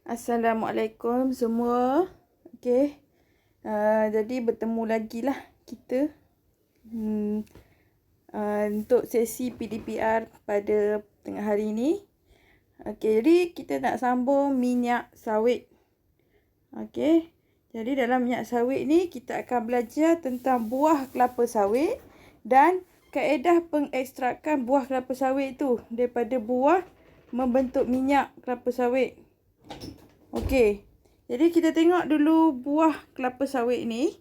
Assalamualaikum semua. Okey. Jadi bertemu lagi lah kita untuk sesi PDPR pada tengah hari ini. Okey, jadi kita nak sambung minyak sawit. Okey. Jadi dalam minyak sawit ni kita akan belajar tentang buah kelapa sawit dan kaedah pengekstrakan buah kelapa sawit tu daripada buah membentuk minyak kelapa sawit. Okey. Jadi kita tengok dulu buah kelapa sawit ni.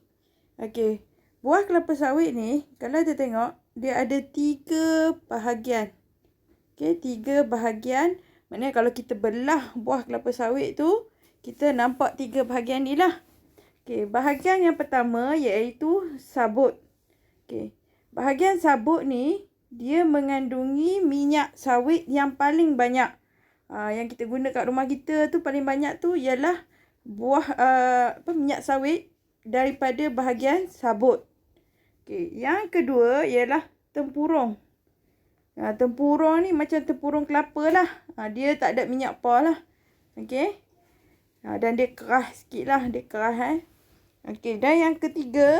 Okey. Buah kelapa sawit ni, kalau kita tengok, dia ada 3 bahagian. Okey, 3 bahagian. Maknanya kalau kita belah buah kelapa sawit tu, kita nampak 3 bahagian ni lah. Okey, bahagian yang pertama iaitu sabut. Okey. Bahagian sabut ni, dia mengandungi minyak sawit yang paling banyak. Yang kita guna kat rumah kita tu paling banyak tu ialah buah minyak sawit daripada bahagian sabut. Okey, yang kedua ialah tempurung. Tempurung ni macam tempurung kelapa lah. Dia tak ada minyak pah lah. Okey. Dan dia keras sikit lah. Dia keras Okey, dan yang ketiga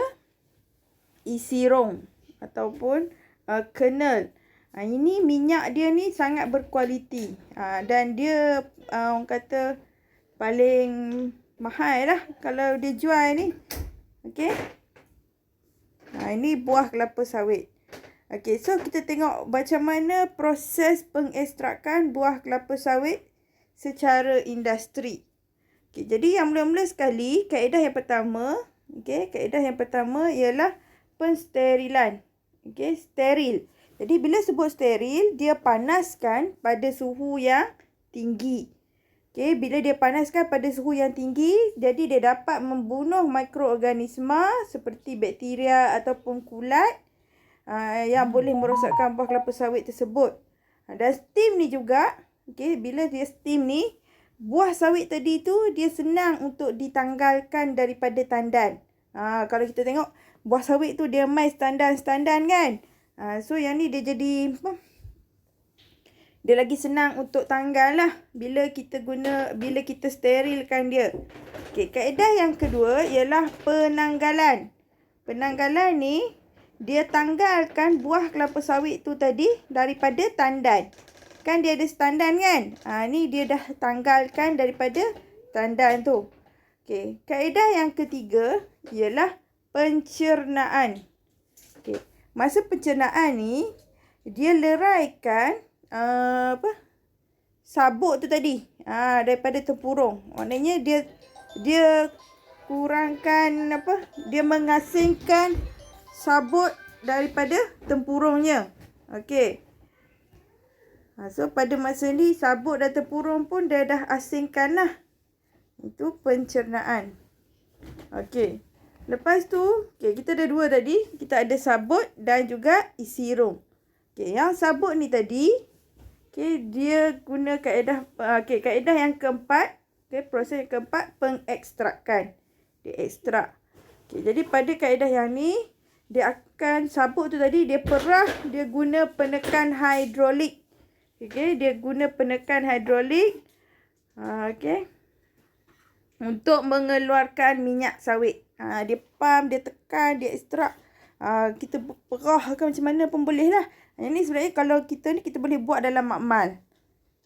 isi rong ataupun kernel. Ini minyak dia ni sangat berkualiti. Dan dia orang kata paling mahal lah kalau dia jual ni. Okey. Ini buah kelapa sawit. Okey, so kita tengok macam mana proses pengekstrakan buah kelapa sawit secara industri. Okey, jadi yang mula-mula sekali, kaedah yang pertama, kaedah yang pertama ialah pensterilan. Okey, steril. Jadi bila sebut steril, dia panaskan pada suhu yang tinggi. Okey, bila dia panaskan pada suhu yang tinggi, jadi dia dapat membunuh mikroorganisma seperti bakteria ataupun kulat yang boleh merosakkan buah kelapa sawit tersebut. Dan steam ni juga, bila dia steam ni, buah sawit tadi tu dia senang untuk ditanggalkan daripada tandan. Kalau kita tengok buah sawit tu dia main standan-standan kan. So yang ni dia jadi dia lagi senang untuk tanggal lah bila kita sterilkan dia. Okey, kaedah yang kedua ialah penanggalan. Penanggalan ni dia tanggalkan buah kelapa sawit tu tadi daripada tandan. Kan dia ada tandan kan? Ni dia dah tanggalkan daripada tandan tu. Okey, kaedah yang ketiga ialah pencernaan. Okey. Masa pencernaan ni, dia leraikan sabut tu tadi daripada tempurung. Maknanya dia kurangkan dia mengasingkan sabut daripada tempurungnya. Okey. So pada masa ni sabut dan tempurung pun dia dah asingkan lah. Itu pencernaan. Okey. Lepas tu, kita ada 2 tadi. Kita ada sabut dan juga isi rong. Yang sabut ni tadi, dia guna kaedah kaedah yang keempat, proses yang keempat pengekstrakan. Dia ekstrak. Jadi pada kaedah yang ni, dia akan sabut tu tadi dia perah, dia guna penekan hidrolik. Dia guna penekan hidrolik. Untuk mengeluarkan minyak sawit. Dia pump, dia tekan, dia ekstrak. Kita perahkan macam mana pun boleh lah. Yang ni sebenarnya kalau kita boleh buat dalam makmal.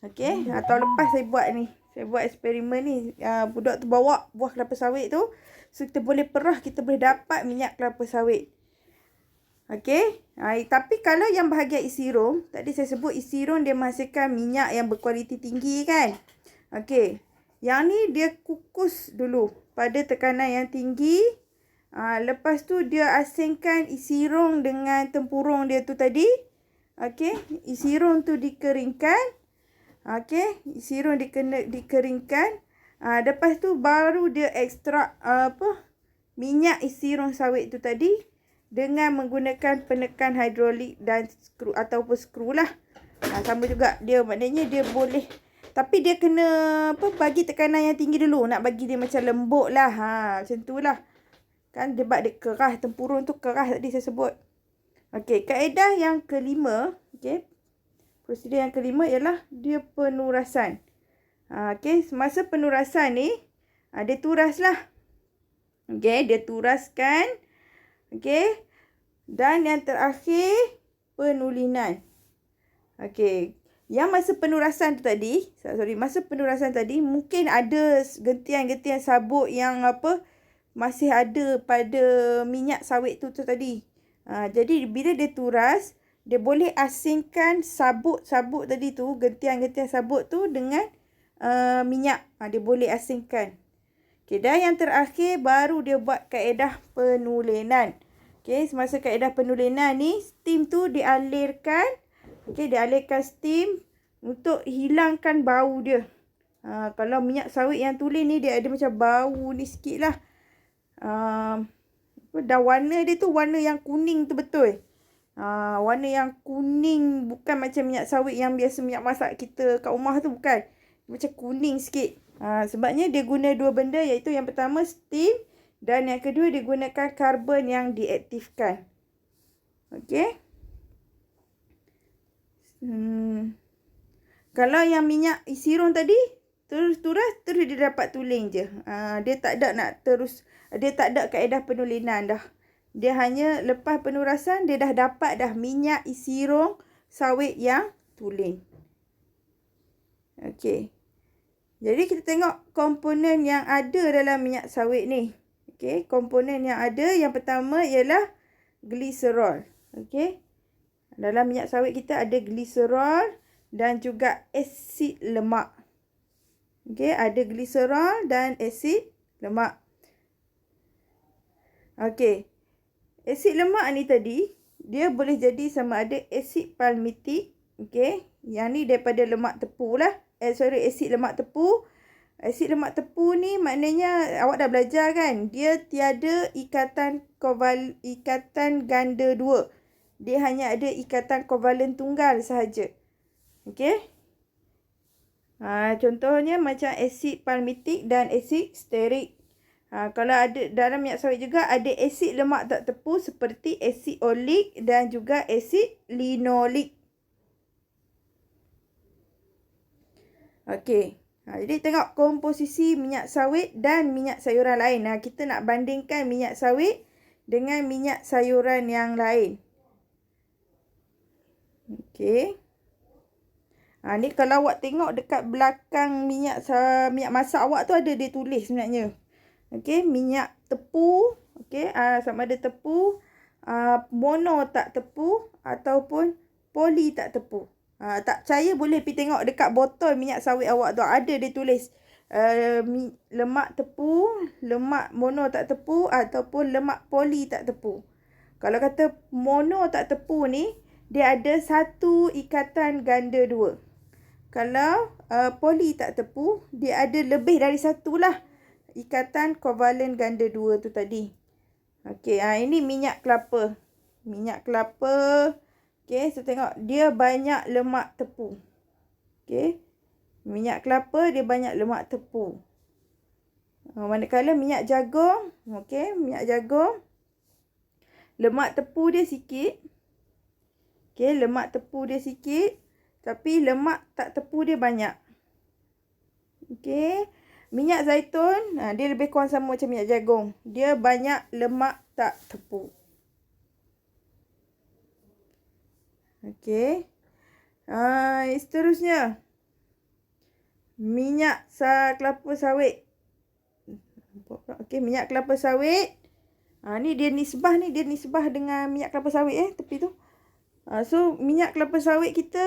Okey. Tahun lepas saya buat ni. Saya buat eksperimen ni. Budak tu bawa buah kelapa sawit tu. So kita boleh perah, kita boleh dapat minyak kelapa sawit. Okey. Tapi kalau yang bahagian isi rong, tadi saya sebut isi rong dia menghasilkan minyak yang berkualiti tinggi kan. Okey. Yang ni dia kukus dulu pada tekanan yang tinggi. Lepas tu dia asingkan isi rong dengan tempurung dia tu tadi. Okey, isi rong tu dikeringkan. Okey, isi rong dikeringkan. Lepas tu baru dia ekstrak minyak isi rong sawit tu tadi dengan menggunakan penekan hidrolik dan skru ataupun skru lah. Sama juga dia, maknanya dia boleh, tapi dia kena bagi tekanan yang tinggi dulu. Nak bagi dia macam lembut lah. Macam tu lah. Kan dia keras. Tempurung tu keras tadi saya sebut. Okey, kaedah yang kelima. Prosedur yang kelima ialah dia penurasan. Okey, semasa penurasan ni, dia turaslah. Okey, dia turaskan. Okey. Dan yang terakhir, penulinan. Okey. Yang masa penurasan tu tadi, masa penurasan tadi mungkin ada gentian-gentian sabuk yang masih ada pada minyak sawit tu tadi. Jadi bila dia turas, dia boleh asingkan sabuk-sabuk tadi tu, gentian-gentian sabuk tu dengan minyak. Dia boleh asingkan. Okey, dan yang terakhir baru dia buat kaedah penulinan. Okey, semasa kaedah penulinan ni, steam tu dialirkan. Okey, dialirkan steam untuk hilangkan bau dia. Kalau minyak sawit yang tulen ni, dia ada macam bau ni sikit lah. Dan warna dia tu warna yang kuning tu betul. Warna yang kuning, bukan macam minyak sawit yang biasa minyak masak kita kat rumah tu, bukan. Macam kuning sikit. Sebabnya dia guna dua benda, iaitu yang pertama steam dan yang kedua dia gunakan karbon yang diaktifkan. Okey. Kalau yang minyak sirong tadi terus dia dapat tuling je. Dia tak ada kaedah penulinan dah. Dia hanya lepas penurasan dia dah dapat dah minyak sirong sawit yang tulen. Okey. Jadi kita tengok komponen yang ada dalam minyak sawit ni. Okey, komponen yang ada yang pertama ialah gliserol. Okey. Dalam minyak sawit kita ada gliserol dan juga asid lemak. Okey, ada gliserol dan asid lemak. Okey. Asid lemak ni tadi dia boleh jadi sama ada asid palmitik. Okey, yang ni daripada lemak tepu lah. Asid lemak tepu. Asid lemak tepu ni maknanya awak dah belajar kan? Dia tiada ikatan ganda dua. Dia hanya ada ikatan kovalen tunggal sahaja. Okey? Contohnya macam asid palmitik dan asid stearik. Kalau ada dalam minyak sawit juga ada asid lemak tak tepu seperti asid olik dan juga asid linolik. Okey. Jadi tengok komposisi minyak sawit dan minyak sayuran lain. Kita nak bandingkan minyak sawit dengan minyak sayuran yang lain. Okey. Ni kalau awak tengok dekat belakang minyak masak awak tu ada dia tulis sebenarnya. Okey, minyak tepu. Okey, sama ada tepu, mono tak tepu ataupun poli tak tepu. Tak percaya boleh pergi tengok dekat botol minyak sawit awak tu. Ada dia tulis lemak tepu, lemak mono tak tepu ataupun lemak poli tak tepu. Kalau kata mono tak tepu ni, dia ada satu ikatan ganda dua. Kalau poli tak tepu, dia ada lebih dari satu lah ikatan kovalen ganda dua tu tadi. Okey, ini minyak kelapa. Minyak kelapa. Okey, so tengok dia banyak lemak tepu. Okey. Minyak kelapa dia banyak lemak tepu. Manakala minyak jagung, okey, minyak jagung lemak tepu dia sikit. Okey, lemak tepu dia sikit, tapi lemak tak tepu dia banyak. Okey. Minyak zaitun, dia lebih kurang sama macam minyak jagung. Dia banyak lemak tak tepu. Okey. Seterusnya. Minyak kelapa sawit. Okey, minyak kelapa sawit. Ni dia nisbah dengan minyak kelapa sawit tepi tu. So minyak kelapa sawit kita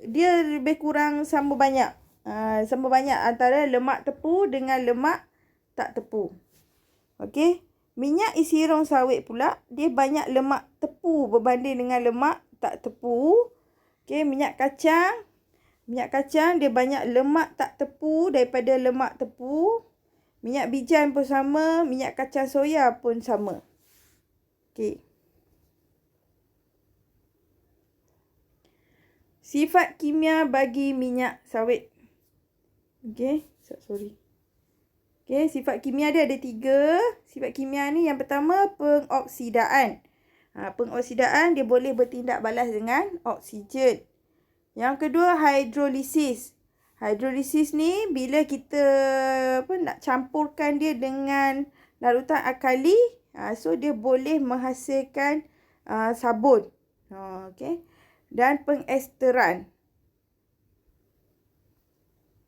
dia lebih kurang sama banyak. Sama banyak antara lemak tepu dengan lemak tak tepu. Okey. Minyak sirong sawit pula dia banyak lemak tepu berbanding dengan lemak tak tepu. Okey, minyak kacang. Minyak kacang dia banyak lemak tak tepu daripada lemak tepu. Minyak bijan pun sama, minyak kacang soya pun sama. Okey. Sifat kimia bagi minyak sawit. Okey, sorry. Okey, sifat kimia dia ada 3. Sifat kimia ni yang pertama pengoksidaan. Pengoksidaan dia boleh bertindak balas dengan oksigen. Yang kedua hidrolisis. Hidrolisis ni bila kita nak campurkan dia dengan larutan alkali, so dia boleh menghasilkan sabun. Okey. Dan pengesteran.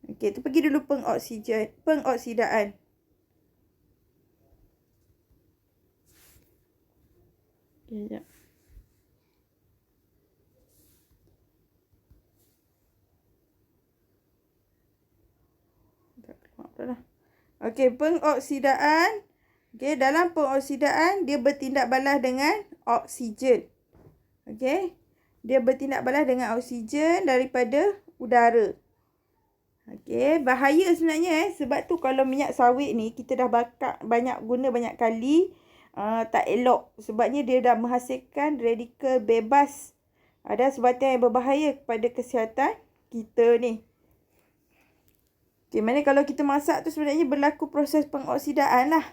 Okey, tu pergi dulu pengoksidaan. Okey, sekejap. Okey, pengoksidaan. Okey, dalam pengoksidaan dia bertindak balas dengan oksigen. Okey. Dia bertindak balas dengan oksigen daripada udara. Okey, bahaya sebenarnya sebab tu kalau minyak sawit ni kita dah bakar guna banyak kali, tak elok sebabnya dia dah menghasilkan radikal bebas. Ada sebatan yang berbahaya kepada kesihatan kita ni. Okey, mana kalau kita masak tu sebenarnya berlaku proses pengoksidaan lah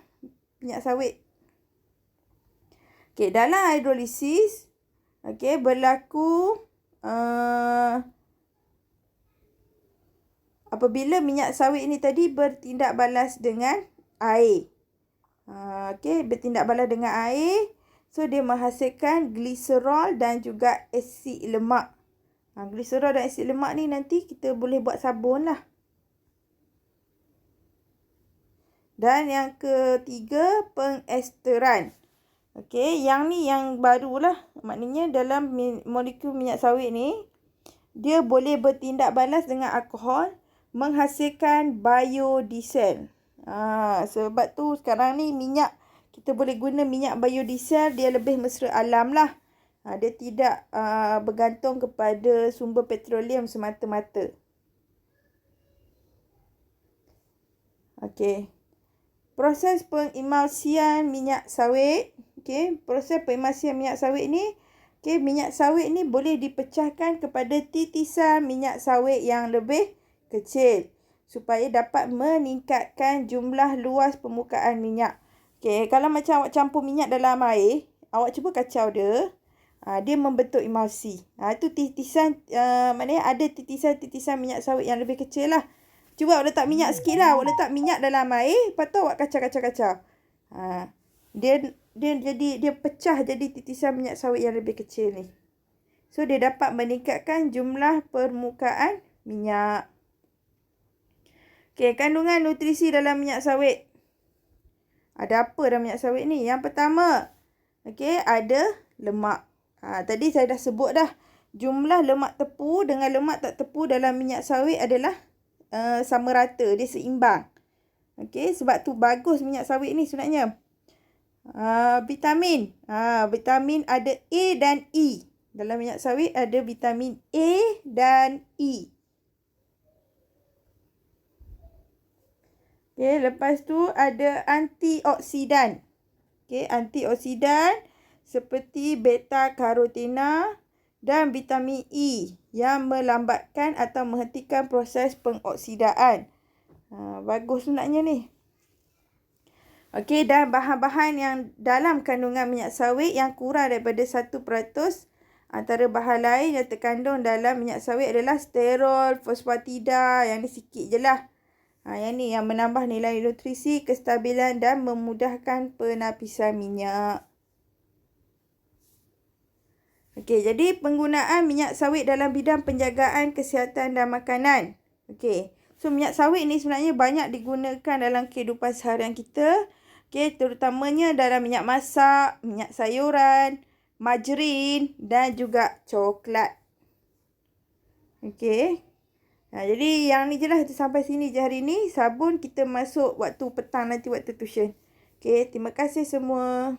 minyak sawit. Okey, dalam hidrolisis, okey, berlaku apabila minyak sawit ni tadi bertindak balas dengan air. Okey, bertindak balas dengan air. So, dia menghasilkan gliserol dan juga asid lemak. Gliserol dan asid lemak ni nanti kita boleh buat sabun lah. Dan yang ketiga, pengesteran. Okey, yang ni yang barulah. Maknanya dalam molekul minyak sawit ni, dia boleh bertindak balas dengan alkohol, menghasilkan biodiesel. Sebab tu sekarang ni minyak, kita boleh guna minyak biodiesel, dia lebih mesra alam lah. Dia tidak bergantung kepada sumber petroleum semata-mata. Okey. Proses pengemulsian minyak sawit. Okey, proses pengemulsian minyak sawit ni, okey, minyak sawit ni boleh dipecahkan kepada titisan minyak sawit yang lebih kecil supaya dapat meningkatkan jumlah luas permukaan minyak. Okey, kalau macam awak campur minyak dalam air, awak cuba kacau dia. Dia membentuk emulsi. Itu titisan, maknanya ada titisan-titisan minyak sawit yang lebih kecil lah. Cuba awak letak minyak sikit lah. Awak letak minyak dalam air. Lepas tu awak kacau-kacau-kacau. Dia pecah jadi titisan minyak sawit yang lebih kecil ni. So, dia dapat meningkatkan jumlah permukaan minyak. Okey, kandungan nutrisi dalam minyak sawit. Ada apa dalam minyak sawit ni? Yang pertama, okey, ada lemak. Tadi saya dah sebut dah. Jumlah lemak tepu dengan lemak tak tepu dalam minyak sawit adalah sama rata, dia seimbang. Okey, sebab tu bagus minyak sawit ni sebenarnya. Vitamin. Vitamin ada A dan E. Dalam minyak sawit ada vitamin A dan E. Okey, lepas tu ada antioksidan. Okey, antioksidan seperti beta karotena dan vitamin E yang melambatkan atau menghentikan proses pengoksidaan. Bagus sebenarnya ni. Okey, dan bahan-bahan yang dalam kandungan minyak sawit yang kurang daripada 1% antara bahan lain yang terkandung dalam minyak sawit adalah sterol, fosfatida. Yang ni sikit je lah. Yang ni yang menambah nilai nutrisi, kestabilan dan memudahkan penapisan minyak. Okey, jadi penggunaan minyak sawit dalam bidang penjagaan kesihatan dan makanan. Okey, so minyak sawit ni sebenarnya banyak digunakan dalam kehidupan seharian kita. Okey, terutamanya dalam minyak masak, minyak sayuran, margarin dan juga coklat. Okey. Jadi yang ni je lah, sampai sini je hari ni. Sabun kita masuk waktu petang nanti, waktu tuition. Okey, terima kasih semua.